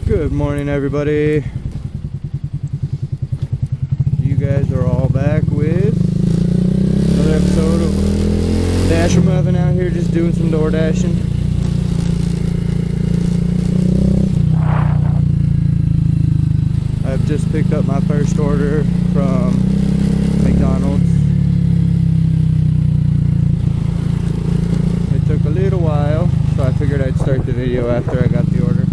Good morning, everybody. You guys are all back with another episode of Dasher Muffin out here just doing some door dashing. I've just picked up my first order from McDonald's. It took a little while, so I figured I'd start the video after I got the order.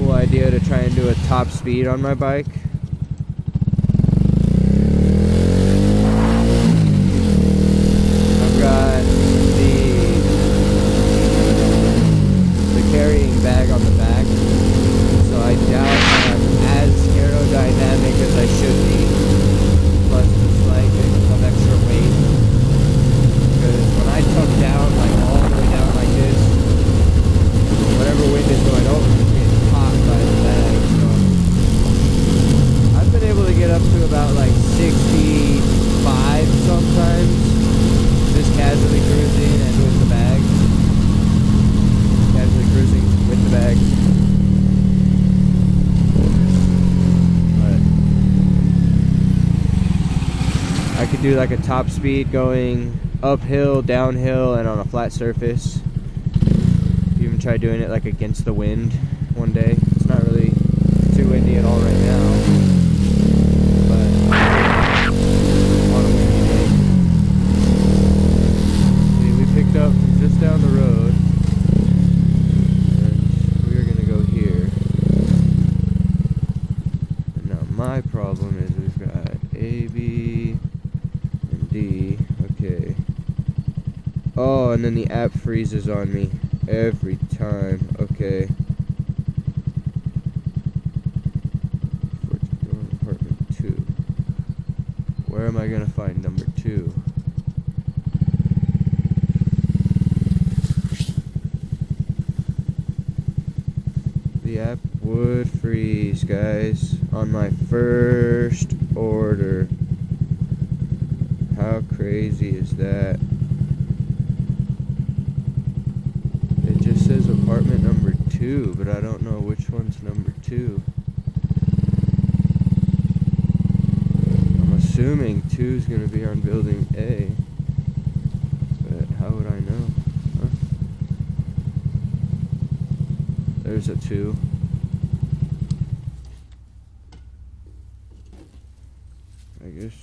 Idea to try and do a top speed on my bike. I've got the carrying bag on the back, so I doubt I'm as aerodynamic as I should be, plus it's like some extra weight, because when I tuck down like all the way down like this, whatever wind is going over by the bag, so I've been able to get up to about like 65 sometimes, just casually cruising and with the bag. Casually cruising with the bag. But I could do like a top speed going uphill, downhill, and on a flat surface. Even try doing it like against the wind one day. It's not really too windy at all right now, but on a windy day. See, we picked up from just down the road, and we're gonna go here. And now my problem is we've got A, B, and D. Okay. Oh, and then the app freezes on me every time. Okay. Where am I gonna find number 2? The app would freeze, guys, on my first order. How crazy is that? It just says apartment number 2, but I don't know which one's number 2. Assuming 2 is going to be on building A, but how would I know? Huh? There's a 2. I guess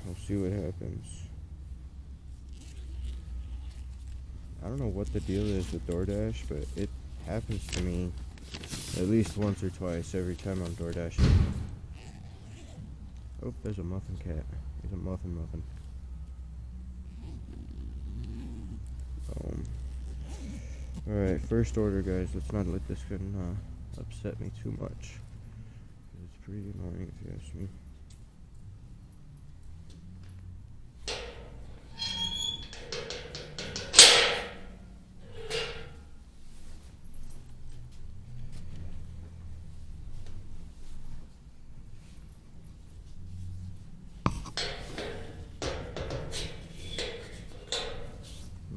we'll see what happens. I don't know what the deal is with DoorDash, but it happens to me at least once or twice every time I'm DoorDashing. Oh, there's a muffin cat. He's a muffin. Alright, first order, guys. Let's not let this upset me too much. It's pretty annoying if you ask me.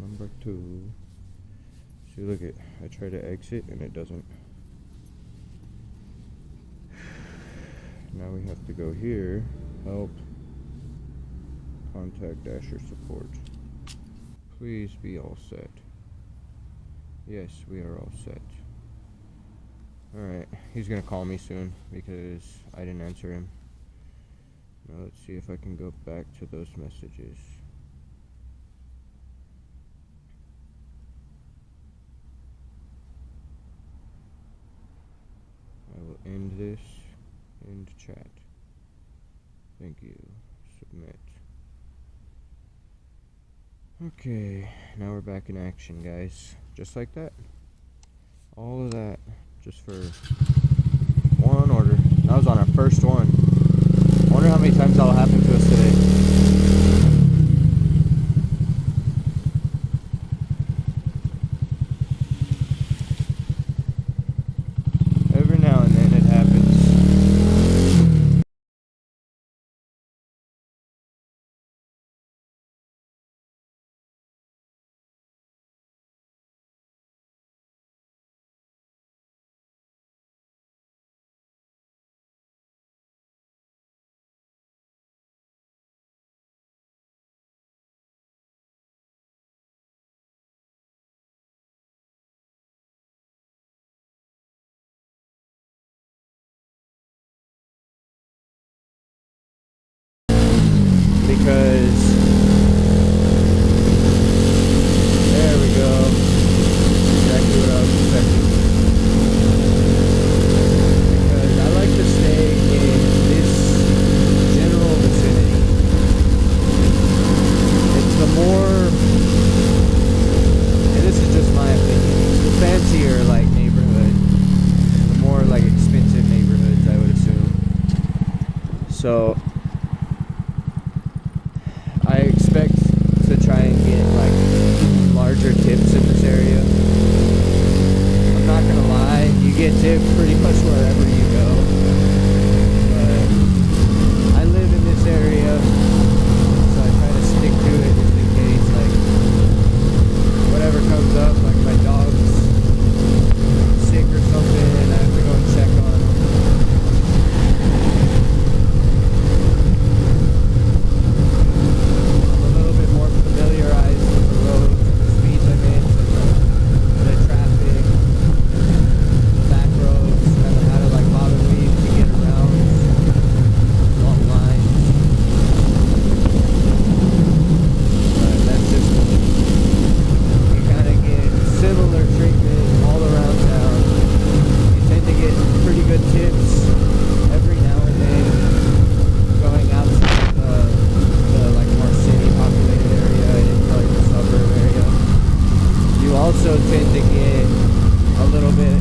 Number 2. See, look it. I try to exit and it doesn't. Now we have to go here. Help. Contact Dasher support. Please be all set. Yes, we are all set. Alright, he's gonna call me soon because I didn't answer him. Now let's see if I can go back to those messages. I will end this. End chat. Thank you. Submit. Okay, now we're back in action, guys. Just like that. All of that just for one order. That was on our first one. I wonder how many times that'll happen to us today. Every now and then it happens. Because there we go. Exactly what I was expecting. Because I like to stay in this general vicinity. It's the more, and this is just my opinion, the fancier like neighborhood, the more like expensive neighborhoods, I would assume. So I expect to try and get like larger tips in this area. I'm not gonna lie, you get tips pretty much wherever you go. But I live in this area, so I try to stick to it just in case like whatever comes up, like my dog's sick or something and I have to go and check on him. Familiarized with the roads and the speed limits and the traffic, the back roads, kind of how to like bottom weave to get around long lines. But that's just, you kind of get similar treatment all around town. You tend to get pretty good tips every now and then going outside the like more city populated area into like the suburb area. You also tend to get a little bit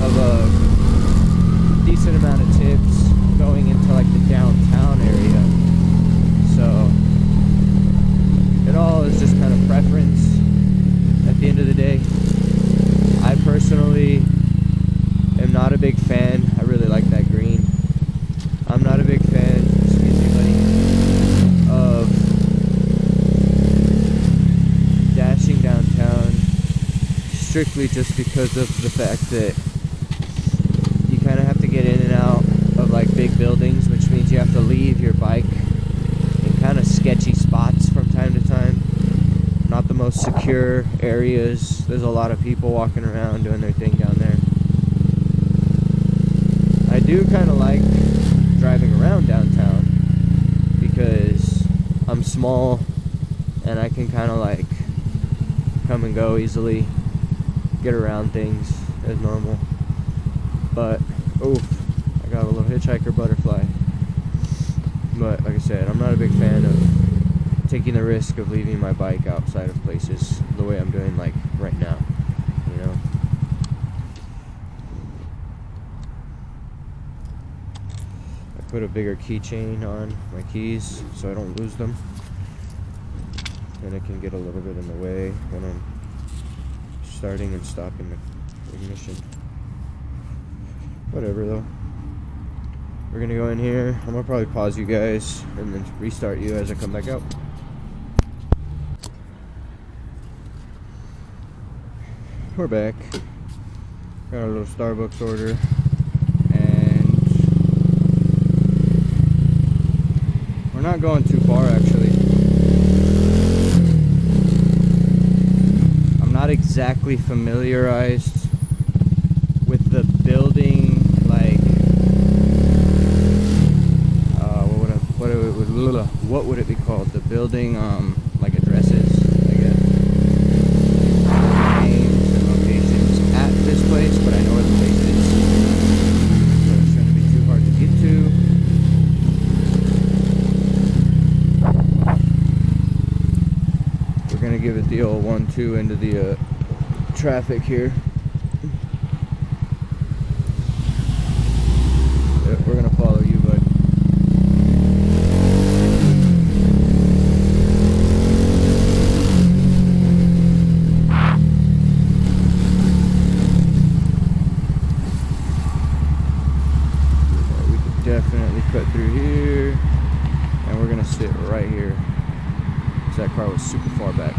of a decent amount of tips going into like the downtown area. So it all is just kind of preference at the end of the day. I personally am not a big fan. I really like that green. I'm not a big fan, excuse me buddy, of dashing downtown strictly just because of the fact that you kind of have to get in and out of like big buildings, which means you have to leave your bike in kind of sketchy spots from time to time. Not the most secure areas. There's a lot of people walking around doing their thing down there. I do kind of like driving around downtown because I'm small and I can kind of like come and go easily, get around things as normal. But oof, I got a little hitchhiker butterfly. But like I said, I'm not a big fan of taking the risk of leaving my bike outside of places the way I'm doing like right now, you know. I put a bigger keychain on my keys so I don't lose them, and it can get a little bit in the way when I'm starting and stopping the ignition. Whatever though. We're gonna go in here. I'm gonna probably pause you guys and then restart you as I come back out. We're back. Got a little Starbucks order, and we're not going too far actually. not exactly familiarized with the building, like what would it be called? The building, like addresses, I guess. Names and locations at this place, but I know where the place is. So it's going to be too hard to get to. We're going to give it the old 1-2 into the traffic here. Yep, we're going to follow you, bud. Definitely cut through here, and we're gonna sit right here because that car was super far back.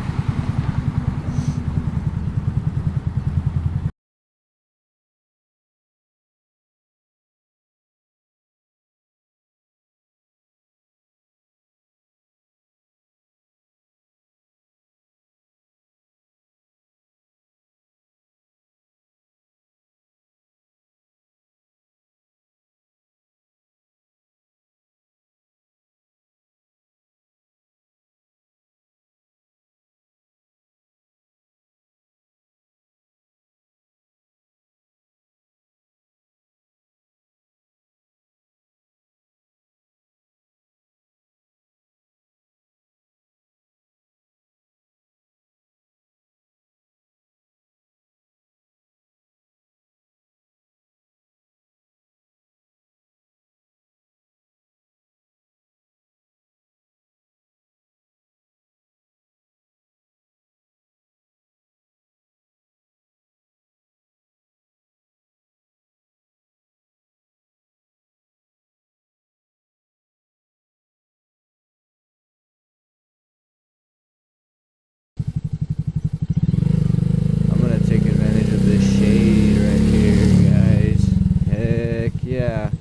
I'm gonna take advantage of this shade right here, guys. Heck yeah.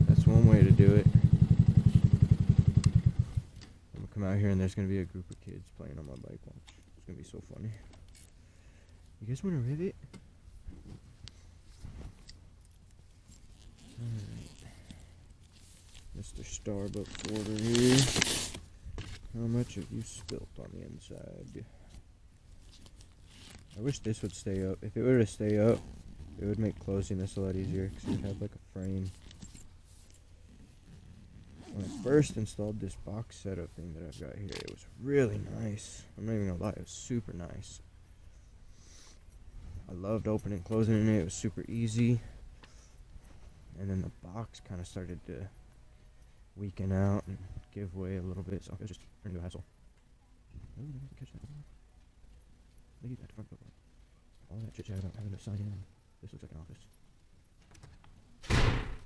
That's one way to do it. I'm gonna come out here and there's gonna be a group of kids playing on my bike. Watch. It's gonna be so funny. You guys wanna rivet? Alright. Mr. Starbucks order here. How much have you spilt on the inside? I wish this would stay up. If it were to stay up, it would make closing this a lot easier because it would have like a frame. When I first installed this box setup thing that I've got here, it was really nice. I'm not even gonna lie, it was super nice. I loved opening and closing it. It was super easy. And then the box kind of started to weaken out and give way a little bit, so it was just turning into a hassle. Oh, did I catch that? Leave that front door. All that chit chat about having to sign in. This looks like an office.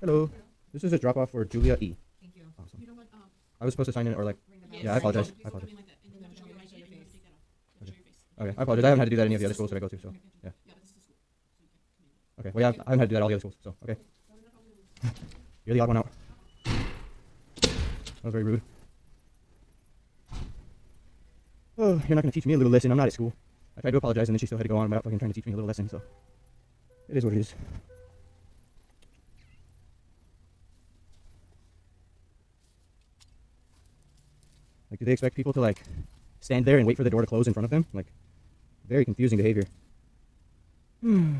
Hello. This is a drop off for Julia E. Thank you. Awesome. You know what? I was supposed to sign in or like. Yeah, I apologize. I apologize. Okay, I apologize. I haven't had to do that at any of the other schools that I go to, so yeah. Okay, well, yeah, I haven't had to do that at all the other schools, so okay. You're the odd one out. That was very rude. Oh, you're not going to teach me a little lesson. I'm not at school. I tried to apologize, and then she still had to go on about fucking trying to teach me a little lesson, so it is what it is. Like, do they expect people to, like, stand there and wait for the door to close in front of them? Like, very confusing behavior. Like,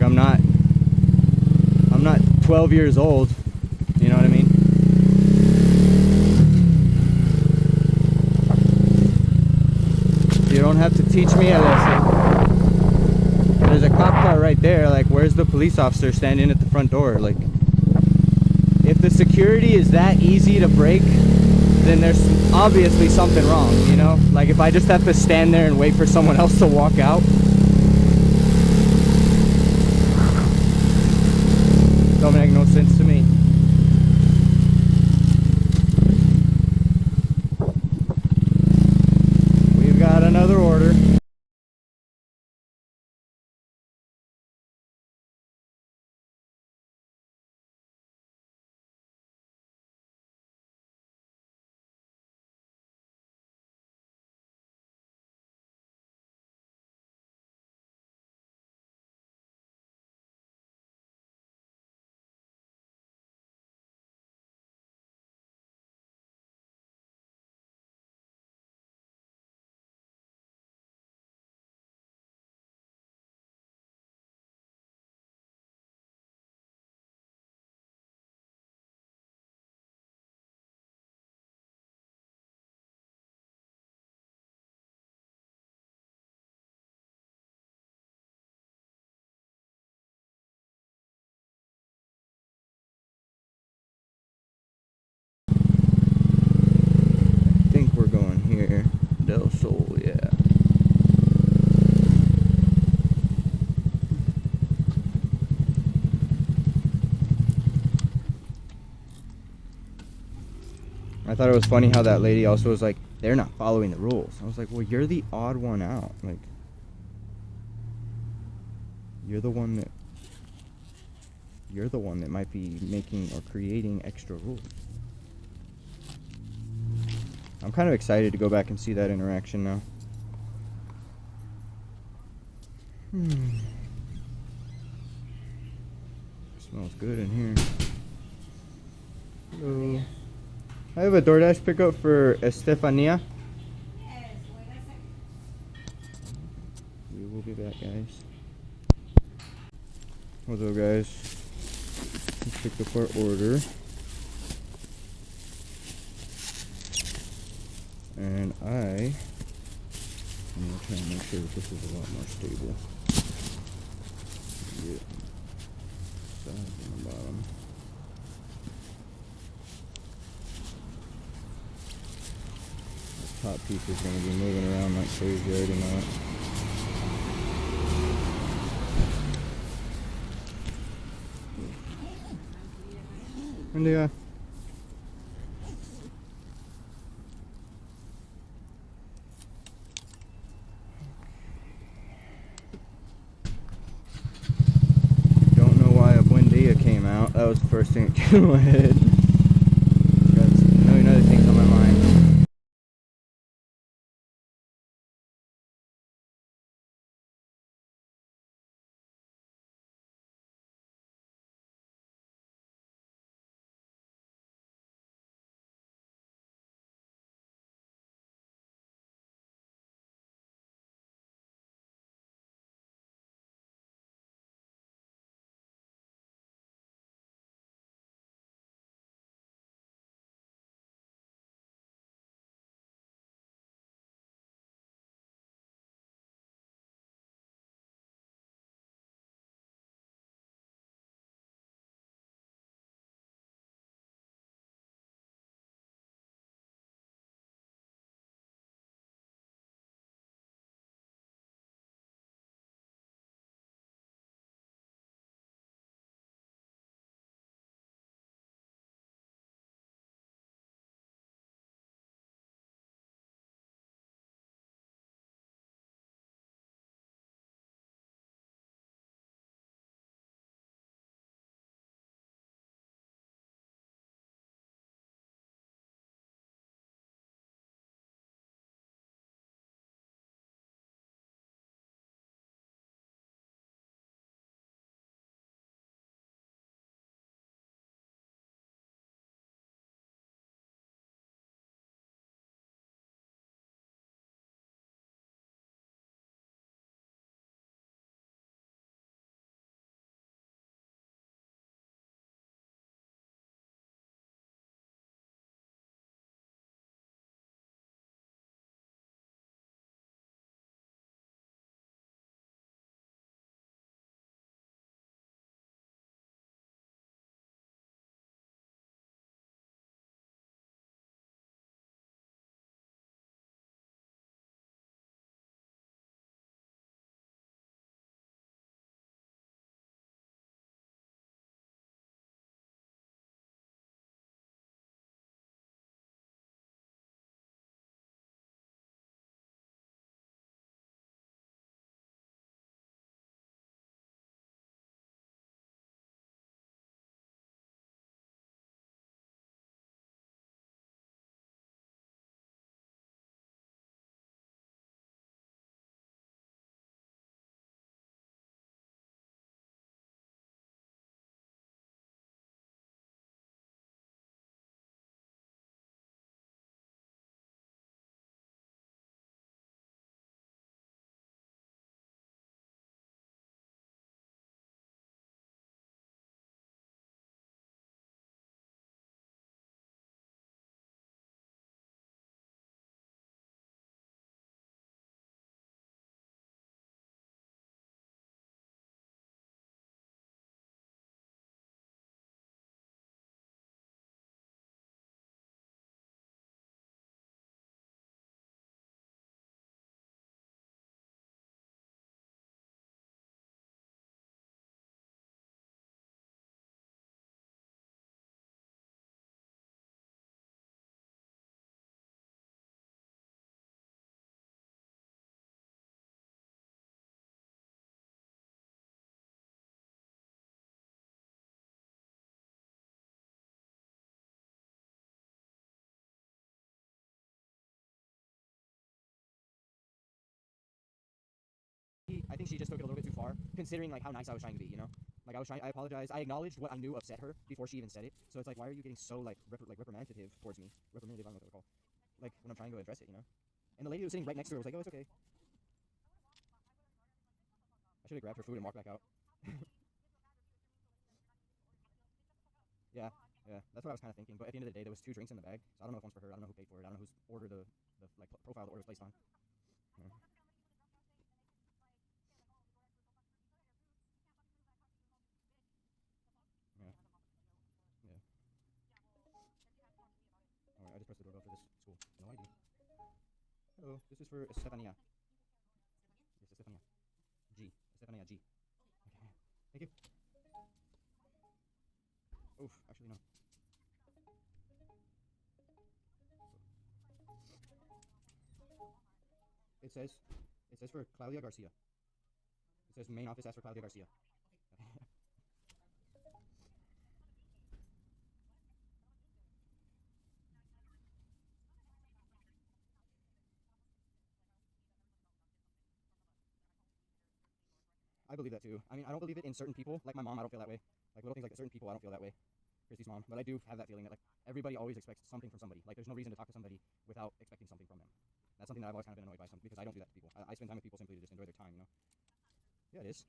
I'm not 12 years old, you know what I mean? You don't have to teach me a lesson. There's a cop car right there. Like, where's the police officer standing at the front door? Like, if the security is that easy to break, then there's obviously something wrong, you know? Like, if I just have to stand there and wait for someone else to walk out. Don't make no sense to me. We've got another order. thought it was funny how that lady also was like, they're not following the rules. I was like, well, you're the odd one out. Like, you're the one that might be making or creating extra rules. I'm kind of excited to go back and see that interaction now. Smells good in here. Hello. I have a DoorDash pickup for Estefania. We will be back, guys. What's up, guys? Let's pick up our order. And I'm gonna try and make sure that this is a lot more stable. Yeah. Sides on the bottom. The top piece is gonna be moving around like crazy, I already know it. India. Don't know why a Buendia came out. That was the first thing that came to my head. Got a million other things on my mind. think she just took it a little bit too far, considering like how nice I was trying to be, you know? Like I apologized. I acknowledged what I knew upset her before she even said it. So it's like, why are you getting so like reprimandative towards me? Reprimandative, I don't know what they're called. Like when I'm trying to address it, you know? And the lady who was sitting right next to her was like, oh, it's okay. I should have grabbed her food and walked back out. Yeah, yeah, that's what I was kind of thinking. But at the end of the day, there was 2 drinks in the bag, so I don't know if one's for her. I don't know who paid for it. I don't know whose order the like profile the order was placed on. Yeah. Yeah. Yeah. Alright, I just pressed the doorbell for this school. No ID. Hello, this is for Estefania. Yes, Estefania. G. Estefania G. Okay. Thank you. Oof, actually no. It says for Claudia Garcia. It says main office asked for Claudia Garcia. I believe that too. I mean, I don't believe it in certain people. Like my mom, I don't feel that way. Like little things like certain people, I don't feel that way. Christy's mom, but I do have that feeling that like everybody always expects something from somebody. Like there's no reason to talk to somebody without expecting something from them. That's something that I've always kind of been annoyed by some because I don't do that to people. I spend time with people simply to just enjoy their time, you know. Yeah, it is.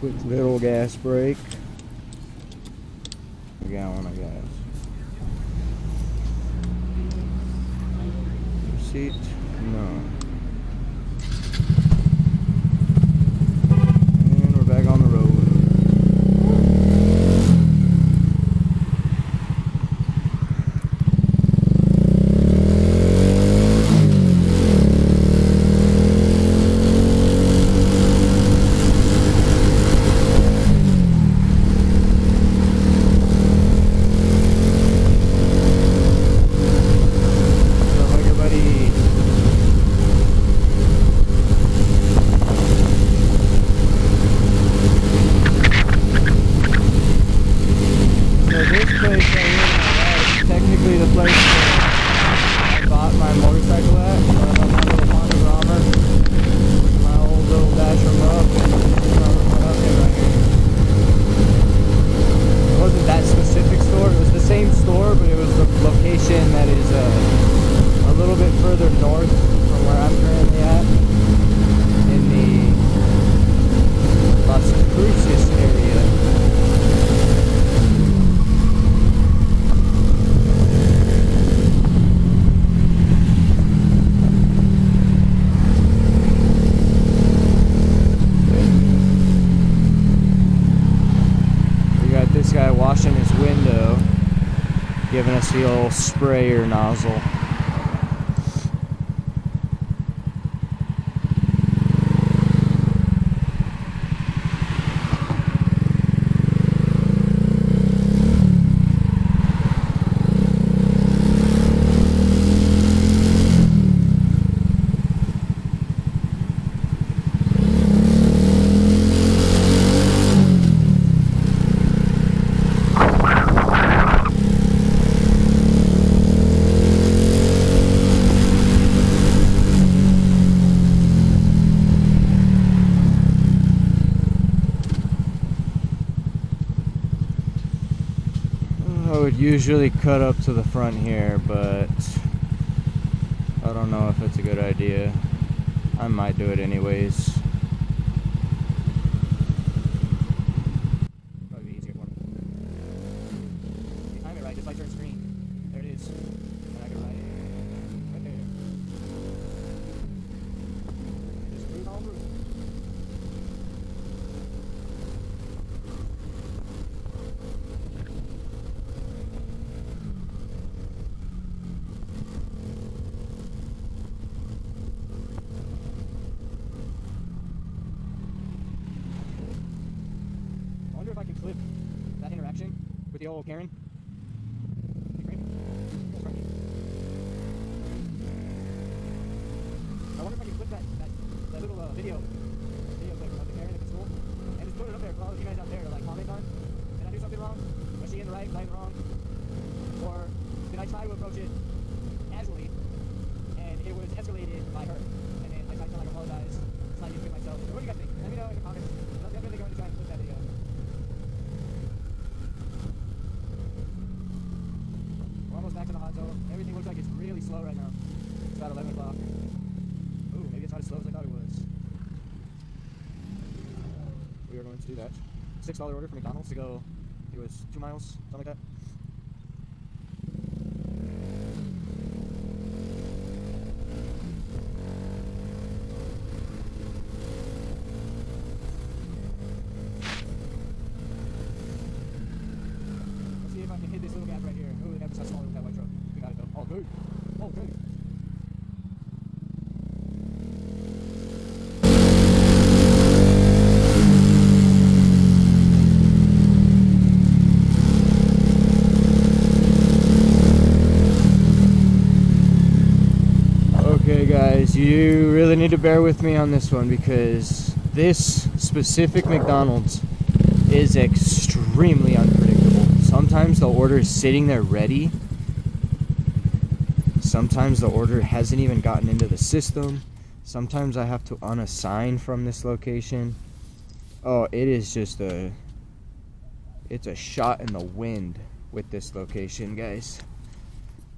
Quick little gas break. A gallon of gas. Receipt? No. giving us the old sprayer nozzle. I would usually cut up to the front here, but I don't know if it's a good idea. I might do it anyways. Probably be easier for me. If you time it right, just like turn screen. There it is. And I can ride it right there. Just cruise on through. I wonder if I can clip that interaction with the old Karen. I wonder if I can clip that little video clip of the Karen at the school and just put it up there for all of you guys out there to like comment on. Did I do something wrong? Was she in the right? Was I in the wrong? Or did I try to approach it casually and it was escalated by her? And then I tried to like apologize, try to get myself. What do you guys think? Let me know in the comments. I'm definitely going to try and clip that video. We're almost back to the hot zone. Everything looks like it's really slow right now. It's about 11 o'clock. Ooh, maybe it's not as slow as I thought it was. We are going to do that. $6 order from McDonald's to go, it was 2 miles, something like that. Let's see if I can hit this little gap right here. Oh, the gap is not smaller with that white truck. We got it though. Oh, good. Oh, good. Okay guys, you really need to bear with me on this one because this specific McDonald's is extremely unpredictable. Sometimes the order is sitting there ready. Sometimes the order hasn't even gotten into the system. Sometimes I have to unassign from this location. Oh, it is just it's a shot in the wind with this location, guys.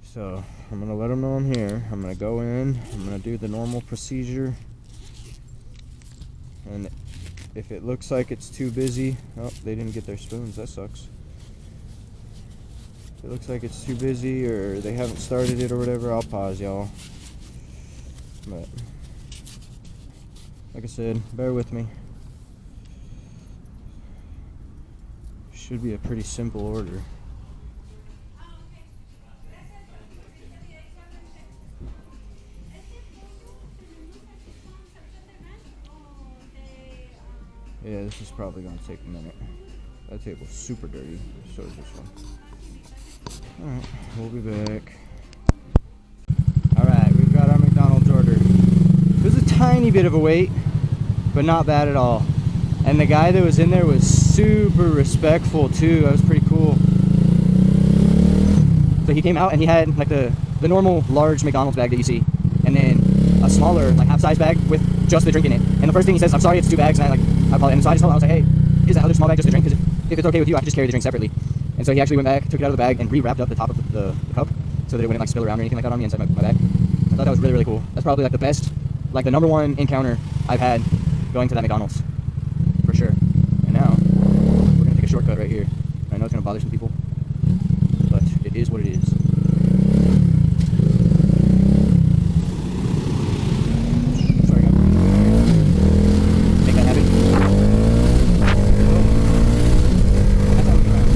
So I'm gonna let them know I'm here. I'm gonna go in, I'm gonna do the normal procedure, and if it looks like it's too busy, oh, they didn't get their spoons, that sucks. If it looks like it's too busy or they haven't started it or whatever, I'll pause, y'all. But like I said, bear with me. Should be a pretty simple order. Yeah, this is probably going to take a minute. That table's super dirty. So is this one. Alright, we'll be back. Alright, we've got our McDonald's order. It was a tiny bit of a wait, but not bad at all. And the guy that was in there was super respectful too. That was pretty cool. So he came out and he had like the normal large McDonald's bag that you see, and then a smaller, like half-size bag with just the drink in it. And the first thing he says, "I'm sorry, it's 2 bags." And I apologize. And so I just told him, I was like, "Hey, is that other small bag just a drink? Because if it's okay with you, I can just carry the drink separately." And so he actually went back, took it out of the bag, and re-wrapped up the top of the cup so that it wouldn't like spill around or anything like that on me inside my bag. I thought that was really, really cool. That's probably like the best, like the #1 encounter I've had going to that McDonald's, for sure. And now we're gonna take a shortcut right here. I know it's gonna bother some people, but it is what it is. Sorry, guys. Make that happen. That's how we get around.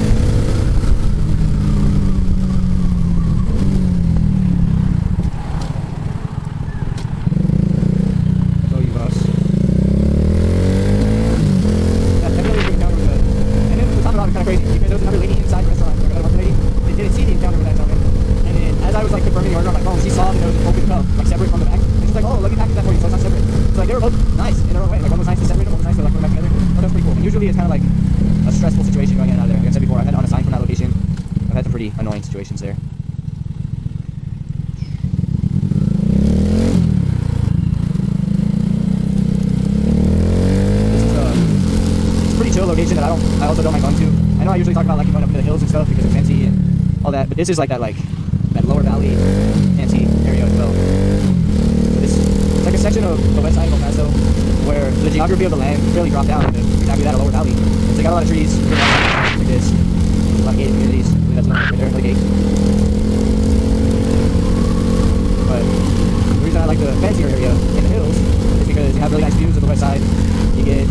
usually it's kind of like a stressful situation going in and out of there. Like I said before, I've had to unassign from that location. I've had some pretty annoying situations there. Pretty chill location that I also don't mind going to. I know I usually talk about like going up into the hills and stuff because it's fancy and all that, but this is like that lower valley fancy area as well. So this it's like a section of the west side of El Paso where the geography of the land really dropped down into exactly that, a lower valley. And so they got a lot of trees like this, a lot of gated communities. That's not right there, the gate. But the reason I like the fancier area in the hills is because you have really nice views of the west side. You get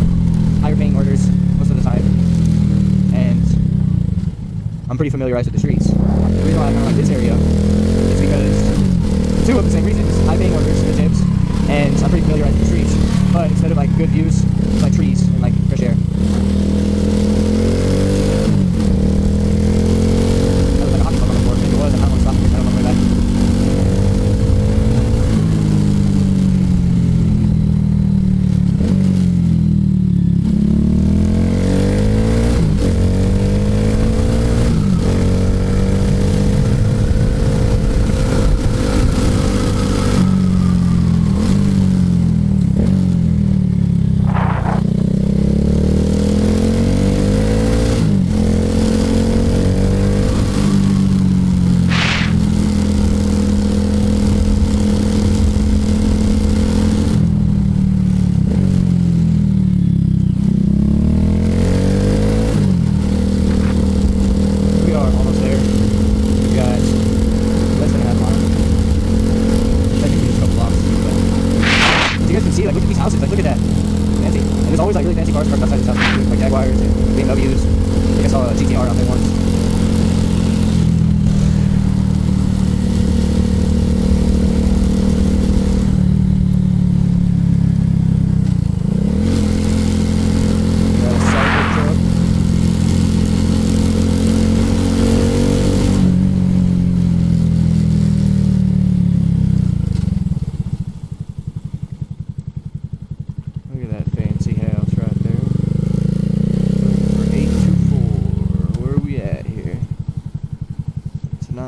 higher paying orders most of the time, and I'm pretty familiarized with the streets. The reason why I kind of like this area is because two of the same reasons: high paying orders, good tips, and I'm pretty familiarized with the streets. But instead of like good views, it's like trees and like fresh air. That was like a hockey puck on the floor. Maybe it was. I don't want to stop it. I don't know my way back.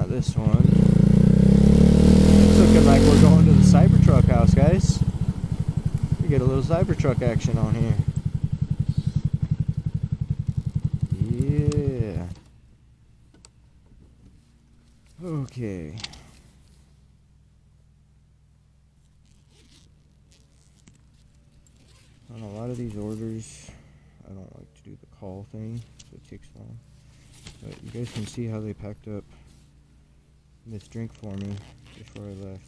This one. It's looking like we're going to the Cybertruck house, guys. We get a little Cybertruck action on here. Yeah. Okay. On a lot of these orders, I don't like to do the call thing, so it takes long. But you guys can see how they packed up this drink for me before I left.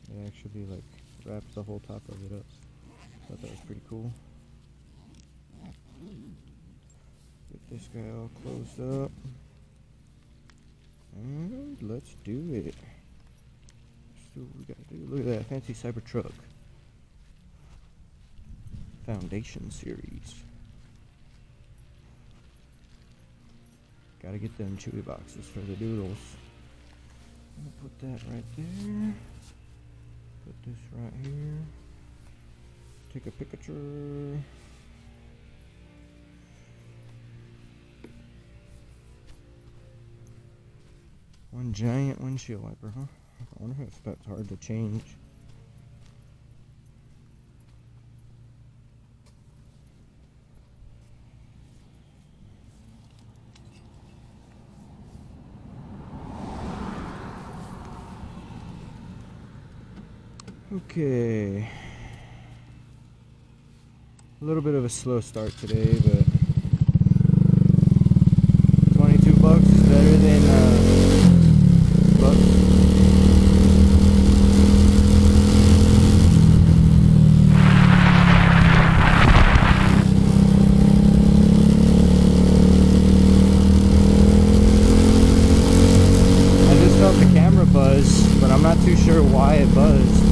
It actually like wraps the whole top of it up. Thought that was pretty cool. Get this guy all closed up. And let's do it. Let's do what we gotta do. Look at that fancy Cybertruck. Foundation series. Gotta get them chewy boxes for the doodles. I'm gonna put that right there. Put this right here. Take a picture. One giant windshield wiper, huh? I wonder if that's hard to change. Okay, a little bit of a slow start today, but 22 bucks is better than bucks. I just felt the camera buzz, but I'm not too sure why it buzzed.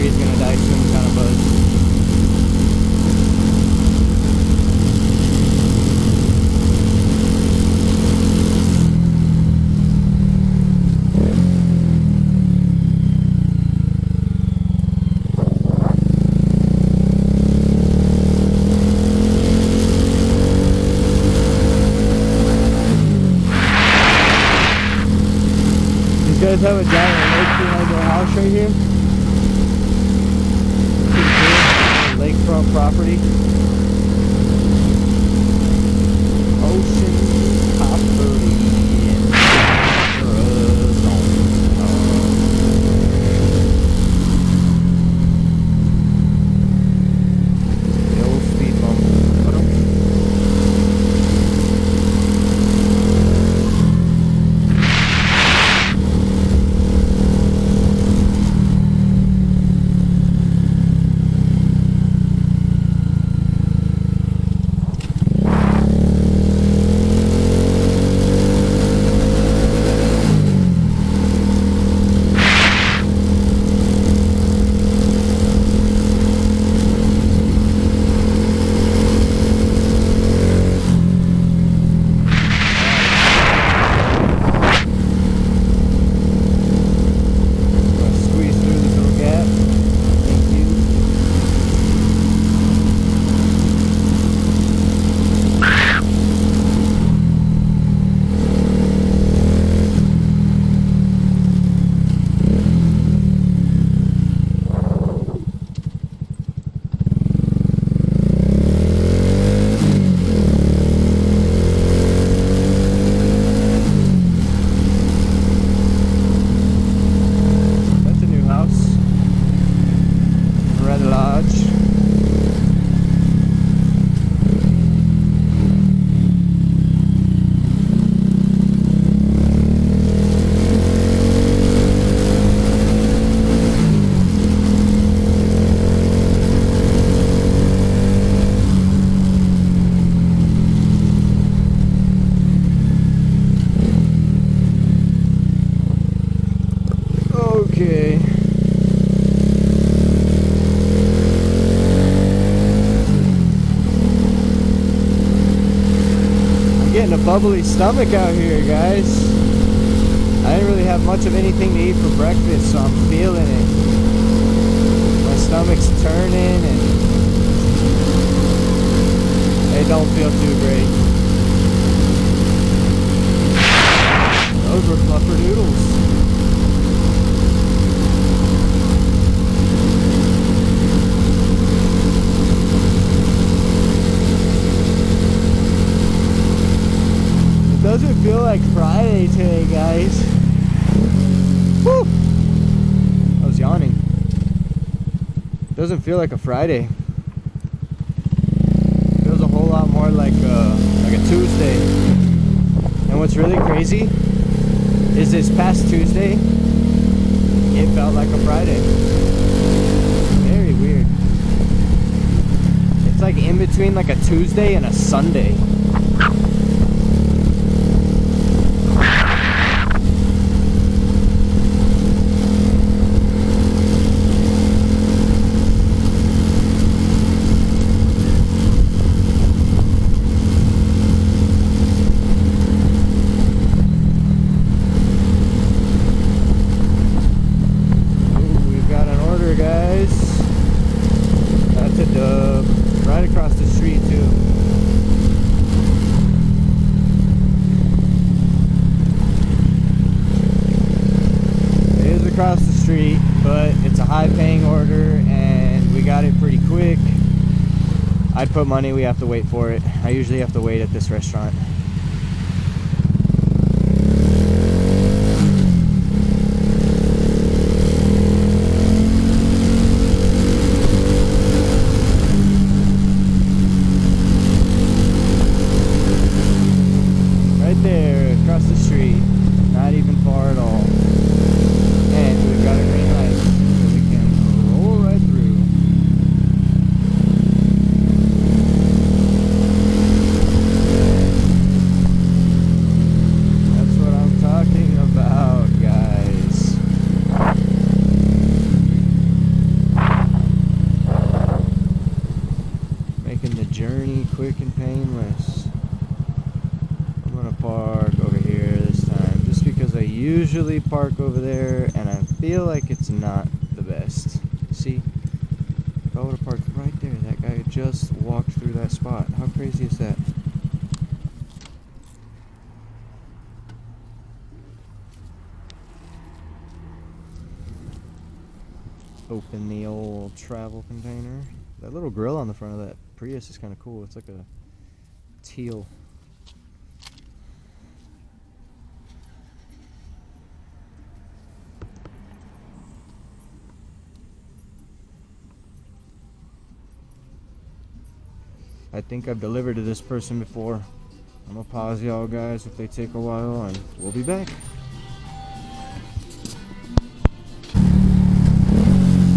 battery's gonna die soon kind of buzz. You guys have a giant lake behind your house right here? Pretty cool. Lakefront property. Ocean property. The old speed bump. Okay. I'm getting a bubbly stomach out here, guys. I didn't really have much of anything to eat for breakfast, so I'm feeling it. My stomach's turning and it don't feel too great. Those were flufferdoodles. Doesn't feel like Friday today, guys. Woo! I was yawning. Doesn't feel like a Friday. Feels a whole lot more like a Tuesday. And what's really crazy is this past Tuesday, it felt like a Friday. Very weird. It's like in between like a Tuesday and a Sunday. Guys, that's a dub. Right across the street too. It is across the street, but it's a high paying order and we got it pretty quick. I'd put money we have to wait for it. I usually have to wait at this restaurant. There across the street, not even far at all, and we've got a green light so we can roll right through. usually park over there, and I feel like it's not the best. See? If I would have parked right there, that guy just walked through that spot. How crazy is that? Open the old travel container. That little grill on the front of that Prius is kind of cool. It's like a teal. I think I've delivered to this person before. I'm gonna pause y'all guys if they take a while, and we'll be back.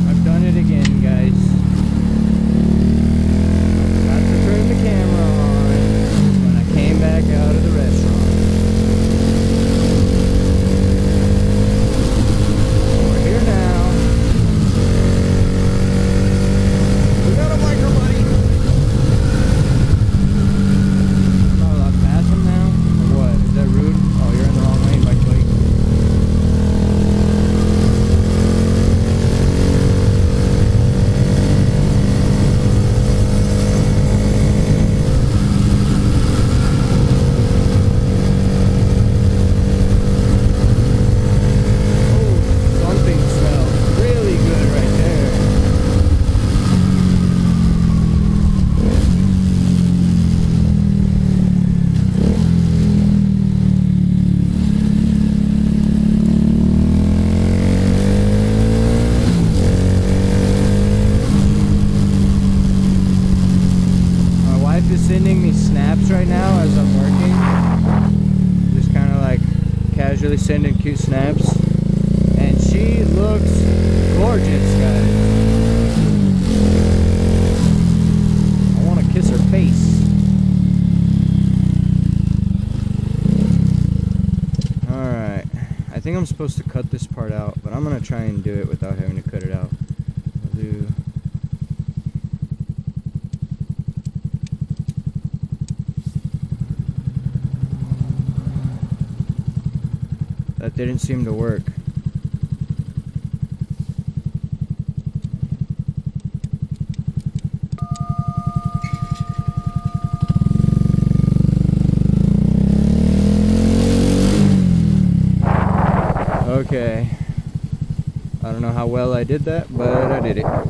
I've done it again, guys. Forgot to turn the camera on when I came back out of the restaurant. We're here now. We got a biker buddy. Sending me snaps right now as I'm working, just kind of like casually sending cute snaps, and she looks gorgeous, guys. I want to kiss her face. Alright, I think I'm supposed to cut this part out, but I'm going to try and do it without having to cut it out. I'll do... That didn't seem to work. Okay. I don't know how well I did that, but I did it. I'm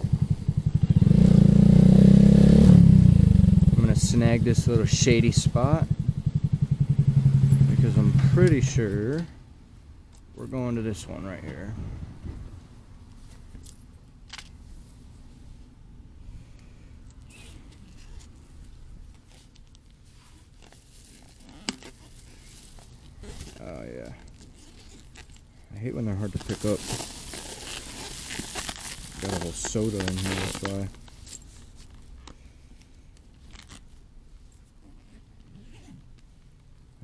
gonna snag this little shady spot because I'm pretty sure we're going to this one right here. Oh yeah. I hate when they're hard to pick up. Got a whole soda in here, that's why.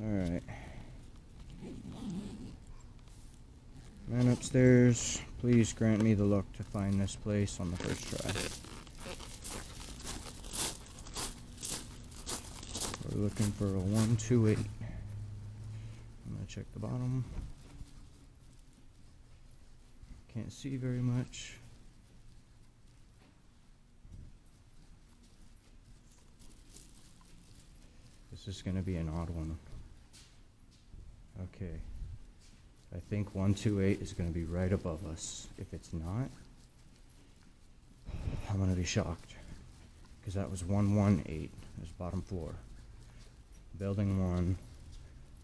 Alright. Man upstairs, please grant me the luck to find this place on the first try. We're looking for a 128. I'm gonna check the bottom. Can't see very much. This is gonna be an odd one. Okay. I think 128 is going to be right above us. If it's not, I'm going to be shocked. Because that was 118. That's bottom floor. Building 1,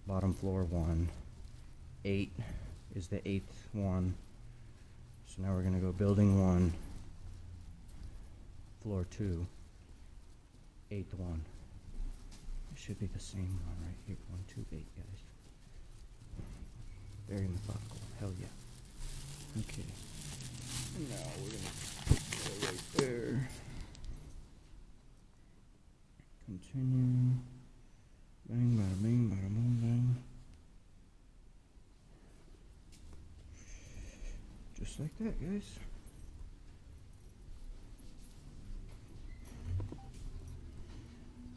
bottom floor 1. 8 is the 8th one. So now we're going to go building 1, floor 2, 8th one. It should be the same one right here. 128, guys. Very methodical. Hell yeah. Okay. Now we're gonna put that right there. Continue. Bang, bada bing, bada boom, bang. Just like that, guys.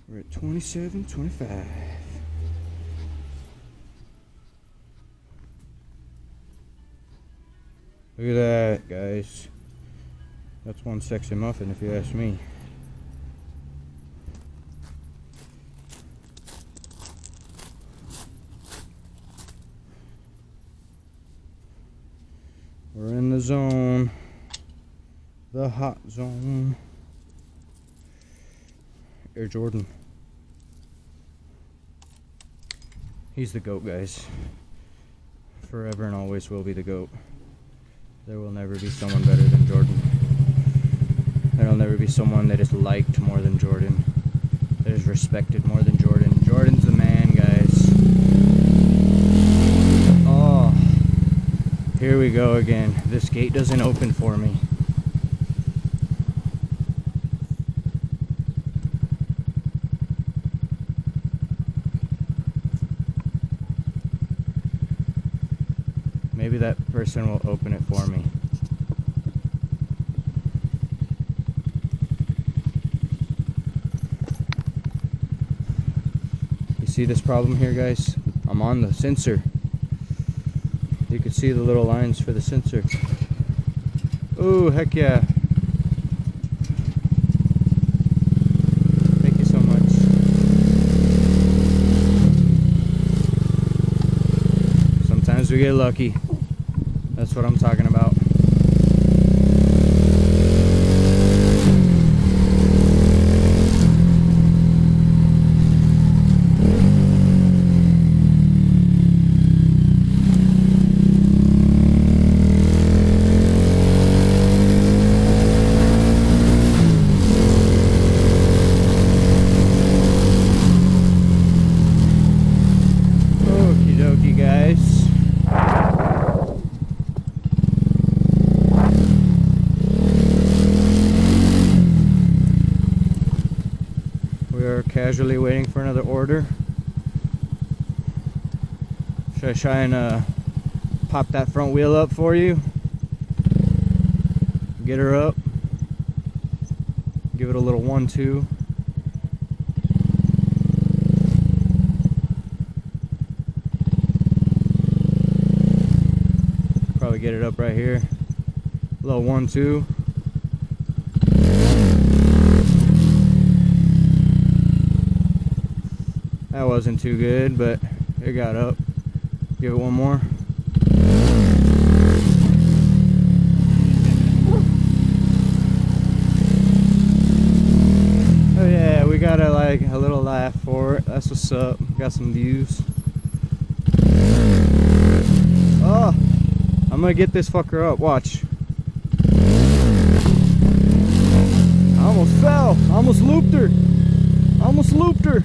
We're at 27, 25. Look at that, guys. That's one sexy muffin, if you ask me. We're in the zone. The hot zone. Air Jordan. He's the GOAT, guys. Forever and always will be the GOAT. There will never be someone better than Jordan. There'll never be someone that is liked more than Jordan. That is respected more than Jordan. Jordan's the man, guys. Oh, here we go again. This gate doesn't open for me. Maybe that person will open it for me. You see this problem here, guys? I'm on the sensor. You can see the little lines for the sensor. Oh, heck yeah. Thank you so much. Sometimes we get lucky. That's what I'm talking about. Okie dokie, guys. Casually waiting for another order. Should I try and pop that front wheel up for you? Get her up. Give it a little 1-2. Probably get it up right here. A little 1-2. That wasn't too good, but it got up. Give it one more. Oh yeah, we got a little laugh for it. That's what's up. Got some views. Oh, I'm gonna get this fucker up. Watch. I almost fell. I almost looped her. I almost looped her.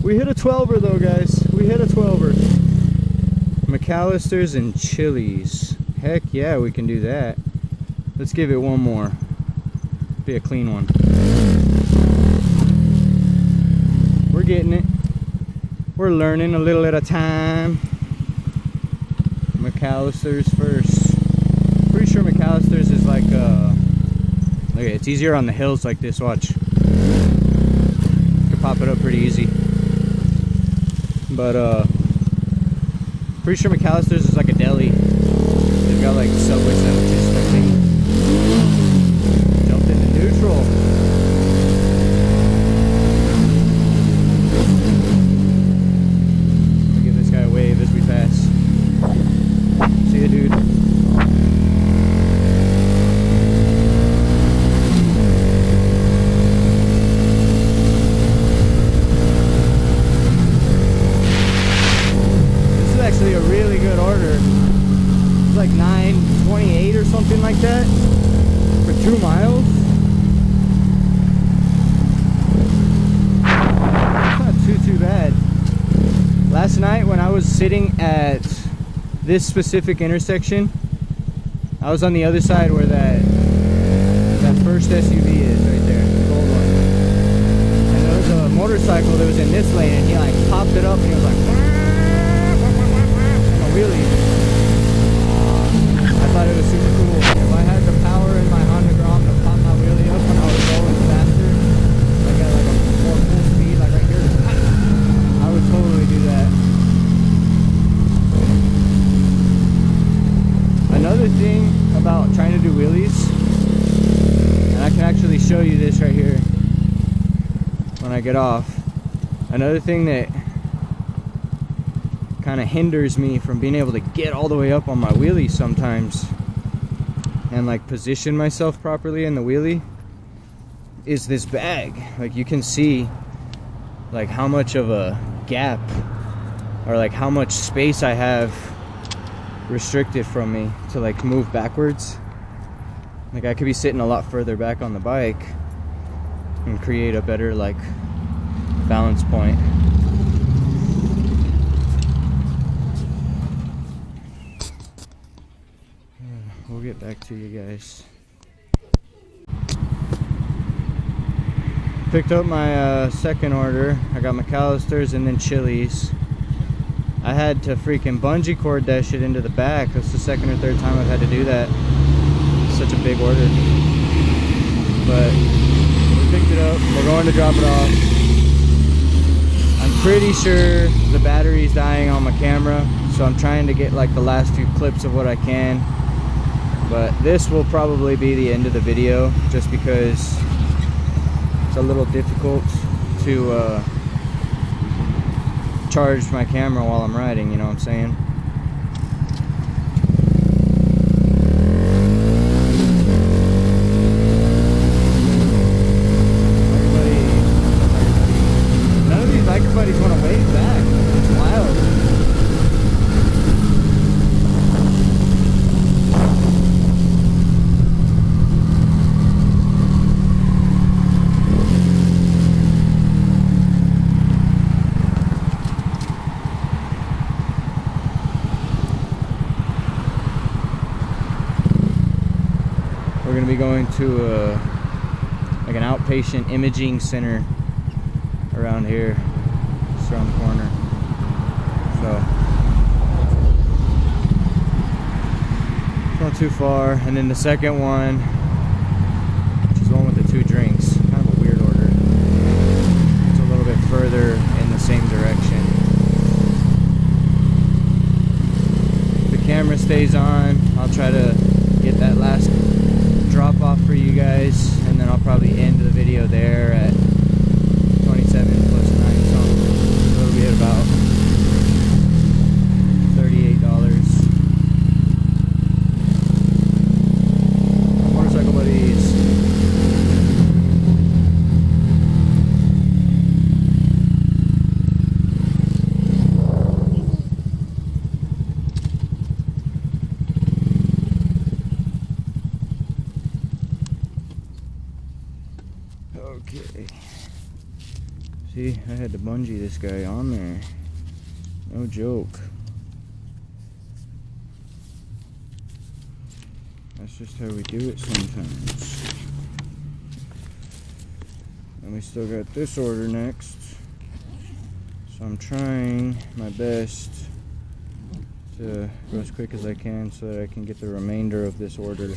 We hit a 12er though, guys. We hit a 12er. McAllister's and Chili's. Heck yeah, we can do that. Let's give it one more. Be a clean one. We're getting it. We're learning a little at a time. McAllister's first. Pretty sure McAllister's is like look, it's easier on the hills like this. Watch. You can pop it up pretty easy. But pretty sure McAllister's is like a deli. They've got like Subway sandwiches type thing. Jumped into neutral. I'll give this guy a wave as we pass. See ya, dude. Actually a really good order. It's like 9.28 or something like that for 2 miles. It's not too bad. Last night when I was sitting at this specific intersection, I was on the other side where that first SUV is right there, the gold one. And there was a motorcycle that was in this lane, and he like popped it up and he was like, really, I thought it was super cool. If I had the power in my Honda Grom to pop my wheelie up when I was going faster, like at like a more full speed, like right here, I would totally do that. Another another thing about trying to do wheelies, and I can actually show you this right here when I get off. Another thing that kind of hinders me from being able to get all the way up on my wheelie sometimes and like position myself properly in the wheelie is this bag. Like you can see like how much of a gap or like how much space I have restricted from me to like move backwards. Like I could be sitting a lot further back on the bike and create a better like balance point. We'll get back to you guys. Picked up my second order. I got McAllister's and then Chili's. I had to freaking bungee cord that shit into the back. That's the second or third time I've had to do that. It's such a big order. But we picked it up. We're going to drop it off. I'm pretty sure the battery's dying on my camera, so I'm trying to get like the last few clips of what I can. But this will probably be the end of the video, just because it's a little difficult to charge my camera while I'm riding, you know what I'm saying? None of these biker buddies want to wave back. It's wild. We're going to be going to like an outpatient imaging center around here, just around the corner. So it's not too far. And then the second one, which is the one with the 2 drinks, kind of a weird order. It's a little bit further in the same direction. If the camera stays on, I'll try to get that last drop off for you guys, and then I'll probably end the video there at 27 plus 9 something. So it'll be at about $38. Motorcycle buddies. Okay. See, I had to bungee this guy on there. No joke. That's just how we do it sometimes. And we still got this order next. So I'm trying my best to go as quick as I can so that I can get the remainder of this order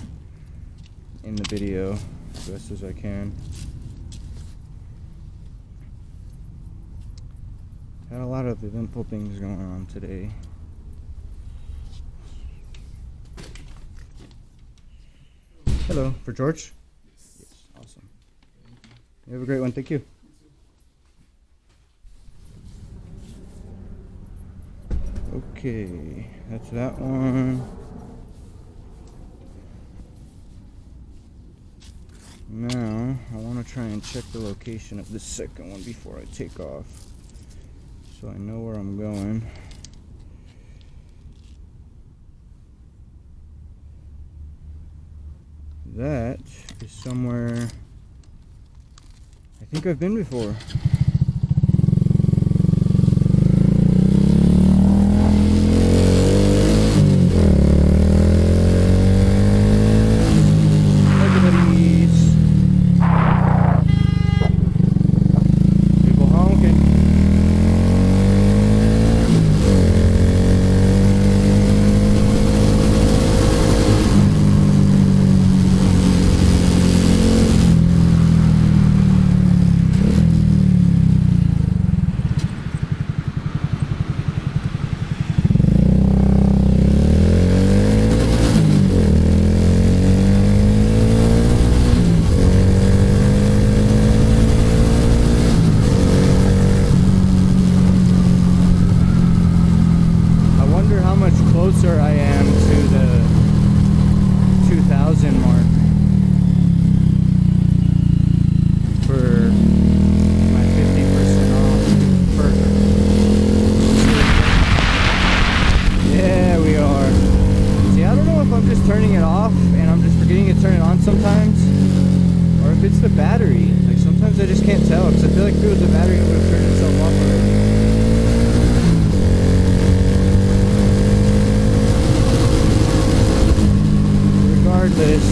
in the video as best as I can. Had a lot of eventful things going on today. Hello, for George? Yes, awesome. You have a great one, thank you. Okay, that's that one. Now, I want to try and check the location of the second one before I take off, so I know where I'm going. That is somewhere I think I've been before. off and I'm just forgetting to turn it on sometimes, or if it's the battery. Like sometimes I just can't tell, because I feel like if it was the battery, it would have turned itself off already. Regardless,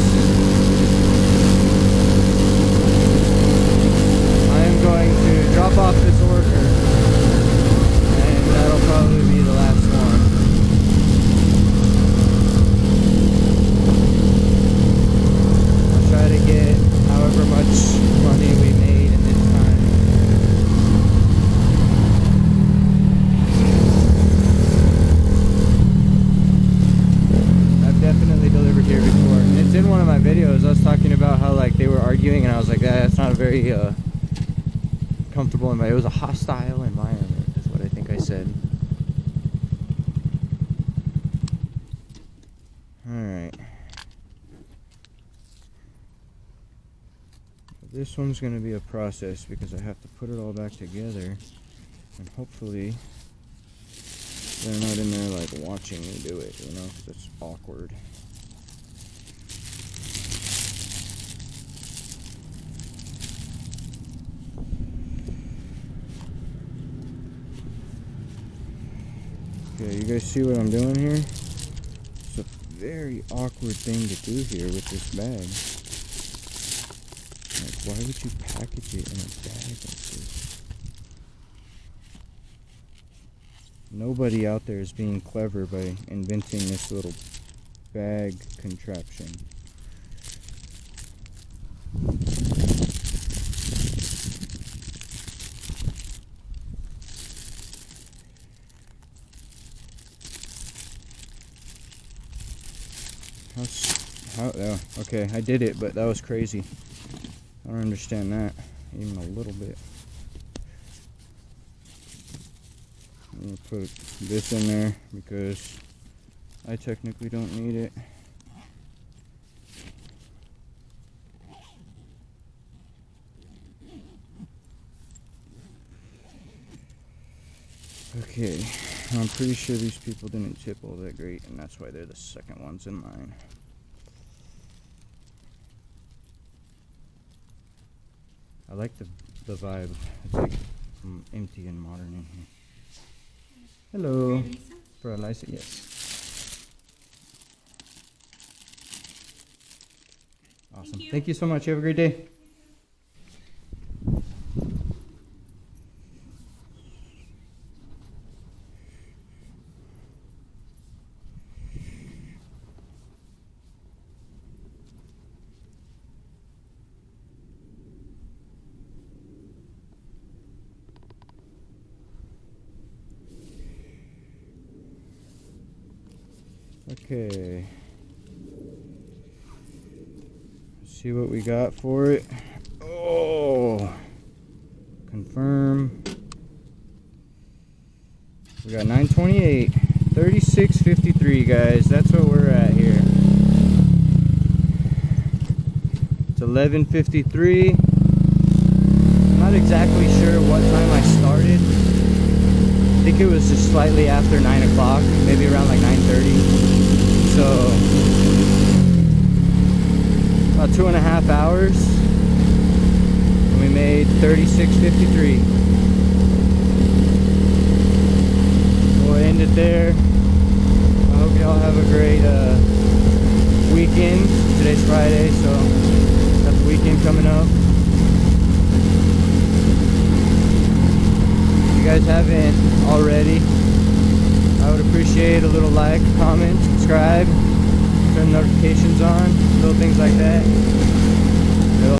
I am going to drop off this order, and that'll probably be the last one. I'll try to get however much money we made in this time. I've definitely delivered here before. And it's in one of my videos. I was talking about how like they were arguing, and I was like, that's not a very comfortable environment. It was a hostile environment, is what I think I said. Alright. This one's going to be a process because I have to put it all back together, and hopefully they're not in there like watching me do it, you know, because it's awkward. Okay, you guys see what I'm doing here? It's a very awkward thing to do here with this bag. Like, why would you package it in a bag like this? Nobody out there is being clever by inventing this little bag contraption. Oh, okay, I did it, but that was crazy. I don't understand that even a little bit. I'm gonna put this in there because I technically don't need it. Okay, I'm pretty sure these people didn't tip all that great, and that's why they're the second ones in line. I like the vibe. It's like empty and modern in here. Hello. For Elisa, yes. Awesome. Thank you so much. You have a great day. Okay. Let's see what we got for it. Oh, confirm. We got 928, 36.53, guys. That's what we're at here. It's 11:53. I'm not exactly sure what time I started. I think it was just slightly after 9 o'clock, maybe around like 9:30. So about 2.5 hours, and we made 36.53. We'll end it there. I hope y'all have a great weekend. Today's Friday, so got the weekend coming up. If you guys haven't already, I would appreciate a little like, comment, subscribe, turn notifications on, little things like that.